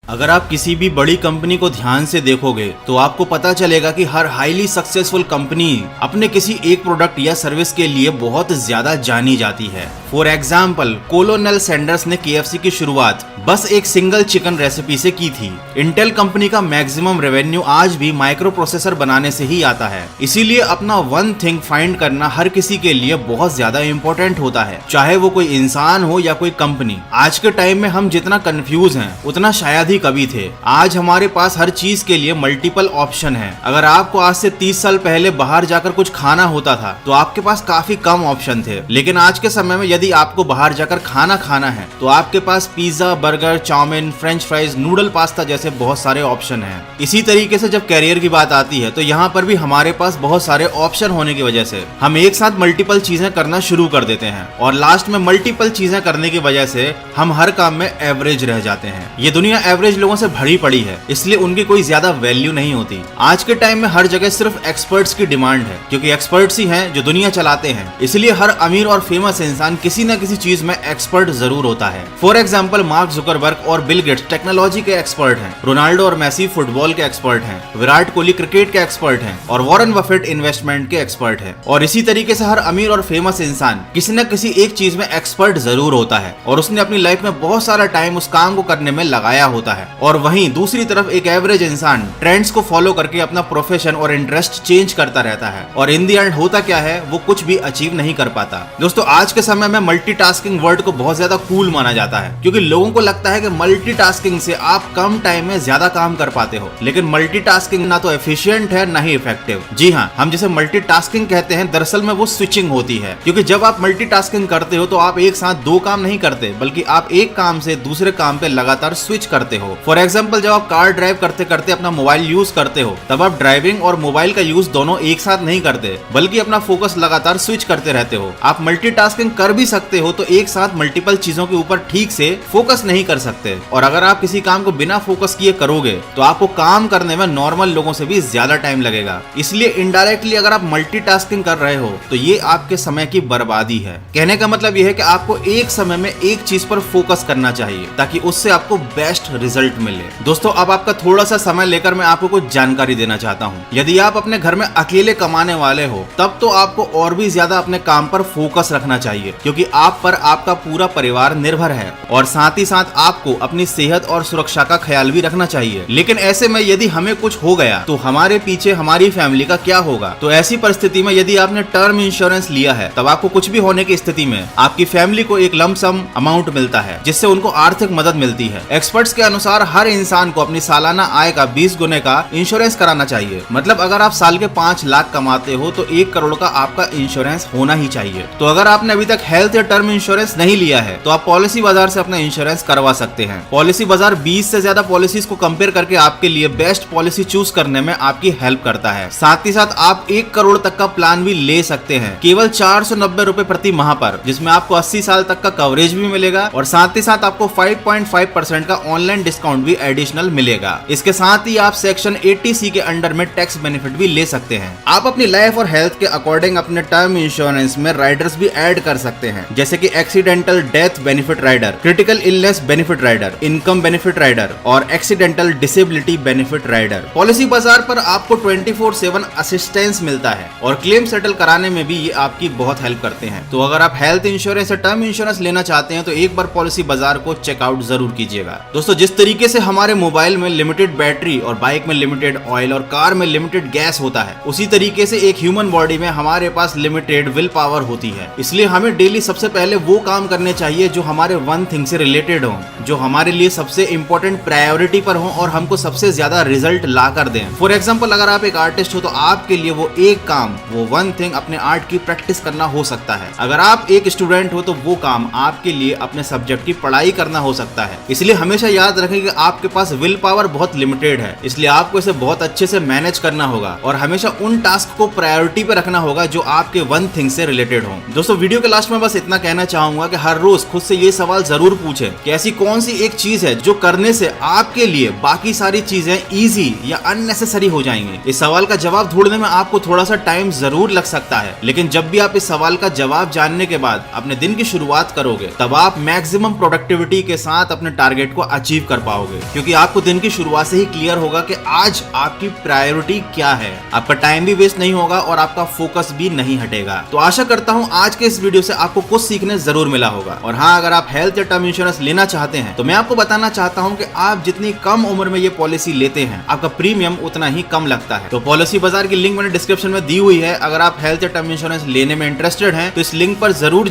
अगर आप किसी भी बड़ी कंपनी को ध्यान से देखोगे तो आपको पता चलेगा कि हर हाईली सक्सेसफुल कंपनी अपने किसी एक प्रोडक्ट या सर्विस के लिए बहुत ज्यादा जानी जाती है। फॉर एग्जाम्पल, कोलोनेल सैंडर्स ने KFC की शुरुआत बस एक सिंगल चिकन रेसिपी से की थी। इंटेल कंपनी का मैक्सिमम रेवेन्यू आज भी माइक्रो प्रोसेसर बनाने से ही आता है। इसीलिए अपना वन थिंग फाइंड करना हर किसी के लिए बहुत ज्यादा इंपॉर्टेंट होता है, चाहे वो कोई इंसान हो या कोई कंपनी। आज के टाइम में हम जितना कंफ्यूज हैं उतना शायद कभी थे। आज हमारे पास हर चीज के लिए मल्टीपल ऑप्शन है। अगर आपको आज से 30 साल पहले बाहर जाकर कुछ खाना होता था तो आपके पास काफी कम ऑप्शन थे, लेकिन आज के समय में यदि आपको बाहर जाकर खाना खाना है तो आपके पास pizza, burger, chowmein, French fries, noodle pasta जैसे बहुत सारे ऑप्शन हैं। इसी तरीके से जब कैरियर की बात आती है तो यहाँ पर भी हमारे पास बहुत सारे ऑप्शन होने की वजह से हम एक साथ मल्टीपल चीजें करना शुरू कर देते हैं और लास्ट में मल्टीपल चीजें करने की वजह से हम हर काम में एवरेज रह जाते हैं। ये दुनिया एवरेज लोगों से भरी पड़ी है, इसलिए उनकी कोई ज्यादा वैल्यू नहीं होती। आज के टाइम में हर जगह सिर्फ एक्सपर्ट्स की डिमांड है, क्योंकि एक्सपर्ट्स ही हैं जो दुनिया चलाते हैं। इसलिए हर अमीर और फेमस इंसान किसी न किसी चीज में एक्सपर्ट जरूर होता है। फॉर एग्जाम्पल, मार्क जुकरबर्ग और बिल गेट्स टेक्नोलॉजी के एक्सपर्ट हैं, रोनाल्डो और मेसी फुटबॉल के एक्सपर्ट हैं, विराट कोहली क्रिकेट के एक्सपर्ट हैं और वॉरेन बफेट इन्वेस्टमेंट के एक्सपर्ट हैं। और इसी तरीके से हर अमीर और फेमस इंसान किसी न किसी एक चीज में एक्सपर्ट जरूर होता है और उसने अपनी लाइफ में बहुत सारा टाइम उस काम को करने में लगाया होता है। और वहीं दूसरी तरफ एक एवरेज इंसान ट्रेंड्स को फॉलो करके अपना प्रोफेशन और इंटरेस्ट चेंज करता रहता है और इन द एंड होता क्या है, वो कुछ भी अचीव नहीं कर पाता। दोस्तों, आज के समय में मल्टीटास्किंग वर्ड को बहुत ज्यादा कूल माना जाता है, क्योंकि लोगों को लगता है कि मल्टीटास्किंग से आप कम टाइम में ज्यादा काम कर पाते हो। लेकिन मल्टीटास्किंग ना तो एफिशिएंट है ना ही इफेक्टिव। जी हाँ, हम जिसे मल्टीटास्किंग कहते हैं दरअसल में वो स्विचिंग होती है, क्योंकि जब आप मल्टीटास्किंग करते हो तो आप एक साथ दो काम नहीं करते, बल्कि आप एक काम से दूसरे काम पे लगातार स्विच करते हो। फॉर एग्जाम्पल, जब आप कार ड्राइव करते करते अपना मोबाइल यूज करते हो तब आप ड्राइविंग और मोबाइल का यूज दोनों एक साथ नहीं करते, बल्कि अपना फोकस लगातार स्विच करते रहते हो। आप मल्टीटास्किंग कर भी सकते हो तो एक साथ मल्टीपल चीजों के ऊपर ठीक से फोकस नहीं कर सकते। और अगर आप किसी काम को बिना फोकस किए करोगे तो आपको काम करने में नॉर्मल लोगों से भी ज्यादा टाइम लगेगा। इसलिए इनडायरेक्टली अगर आप मल्टीटास्किंग कर रहे हो तो ये आपके समय की बर्बादी है। कहने का मतलब यह है कि आपको एक समय में एक चीज पर फोकस करना चाहिए ताकि उससे आपको बेस्ट रिजल्ट मिले। दोस्तों, अब आपका थोड़ा सा समय लेकर मैं आपको कुछ जानकारी देना चाहता हूँ। यदि आप अपने घर में अकेले कमाने वाले हो तब तो आपको और भी ज्यादा अपने काम पर फोकस रखना चाहिए, क्योंकि आप पर आपका पूरा परिवार निर्भर है और साथ ही साथ आपको अपनी सेहत और सुरक्षा का ख्याल भी रखना चाहिए। लेकिन ऐसे में यदि हमें कुछ हो गया तो हमारे पीछे हमारी फैमिली का क्या होगा? तो ऐसी परिस्थिति में यदि आपने टर्म इंश्योरेंस लिया है तब आपको कुछ भी होने की स्थिति में आपकी फैमिली को एक लमसम अमाउंट मिलता है, जिससे उनको आर्थिक मदद मिलती है। एक्सपर्ट्स के अनुसार हर इंसान को अपनी सालाना आय का 20 गुने का इंश्योरेंस कराना चाहिए। मतलब अगर आप साल के 5 लाख कमाते हो तो 1 करोड़ का आपका इंश्योरेंस होना ही चाहिए। तो अगर आपने अभी तक हेल्थ या टर्म इंश्योरेंस नहीं लिया है तो आप पॉलिसी बाजार से अपना इंश्योरेंस करवा सकते हैं। पॉलिसी बाजार 20 से ज्यादा पॉलिसीज को कंपेयर करके आपके लिए बेस्ट पॉलिसी चूज करने में आपकी हेल्प करता है। साथ ही साथ आप 1 करोड़ तक का प्लान भी ले सकते हैं केवल 490 रुपए प्रति माह पर, जिसमें आपको 80 साल तक का कवरेज भी मिलेगा और साथ ही साथ आपको 5.5% का ऑनलाइन डिस्काउंट भी एडिशनल मिलेगा। इसके साथ ही आप सेक्शन 80C के अंडर में टैक्स बेनिफिट भी ले सकते हैं। आप अपनी लाइफ और हेल्थ के अकॉर्डिंग अपने टर्म इंश्योरेंस में राइडर्स भी ऐड कर सकते हैं, जैसे कि accidental death benefit rider, critical illness benefit rider, income benefit rider और accidental disability benefit rider. Policybazaar पर आपको 24/7 असिस्टेंस मिलता है और क्लेम सेटल कराने में भी ये आपकी बहुत हेल्प करते हैं। तो अगर आप हेल्थ इंश्योरेंस या टर्म इंश्योरेंस लेना चाहते हैं तो एक बार पॉलिसी बाजार को चेकआउट जरूर कीजिएगा। दोस्तों, जिस तरीके से हमारे मोबाइल में लिमिटेड बैटरी और बाइक में लिमिटेड ऑयल और कार में लिमिटेड गैस होता है, उसी तरीके से एक ह्यूमन बॉडी में हमारे पास लिमिटेड विल पावर होती है। इसलिए हमें डेली सबसे पहले वो काम करने चाहिए जो हमारे वन थिंग से रिलेटेड हो, जो हमारे लिए सबसे इंपॉर्टेंट प्रायोरिटी पर हो और हमको सबसे ज्यादा रिजल्ट ला कर दें। फॉर एग्जाम्पल, अगर आप एक आर्टिस्ट हो तो आपके लिए वो एक काम, वो वन थिंग अपने आर्ट की प्रैक्टिस करना हो सकता है। अगर आप एक स्टूडेंट हो तो वो काम आपके लिए अपने सब्जेक्ट की पढ़ाई करना हो सकता है। इसलिए हमेशा याद रखें कि आपके पास विल पावर बहुत लिमिटेड है, इसलिए आपको इसे बहुत अच्छे से मैनेज करना होगा और हमेशा उन टास्क को प्रायोरिटी पे रखना होगा जो आपके वन थिंग से रिलेटेड हो। दोस्तों, वीडियो के लास्ट में बस इतना कहना चाहूंगा कि हर रोज खुद से ये सवाल जरूर पूछें कि ऐसी कौन सी एक चीज है जो करने से आपके लिए बाकी सारी चीजें इजी या अननेसेसरी हो जाएंगी। इस सवाल का जवाब ढूंढने में आपको थोड़ा सा टाइम जरूर लग सकता है, लेकिन जब भी आप इस सवाल का जवाब जानने के बाद अपने दिन की शुरुआत करोगे तब आप मैक्सिमम प्रोडक्टिविटी के साथ अपने टारगेट को अचीव कर कर पाओगे, क्योंकि आपको दिन की शुरुआत से ही क्लियर होगा कि आज आपकी प्रायोरिटी क्या है। आपका टाइम भी वेस्ट नहीं होगा और आपका फोकस भी नहीं हटेगा। तो आशा करता हूं आज के इस वीडियो से आपको कुछ सीखने जरूर मिला होगा। और हाँ, अगर आप हेल्थ या टर्म इंश्योरेंस लेना चाहते हैं तो मैं आपको बताना चाहता हूं कि आप जितनी कम उम्र में ये पॉलिसी लेते हैं, आपका प्रीमियम उतना ही कम लगता है। तो पॉलिसी बाजार की लिंक मैंने डिस्क्रिप्शन में दी हुई है। अगर आप हेल्थ या टर्म इंश्योरेंस लेने में इंटरेस्टेड हैं तो इस लिंक पर जरूर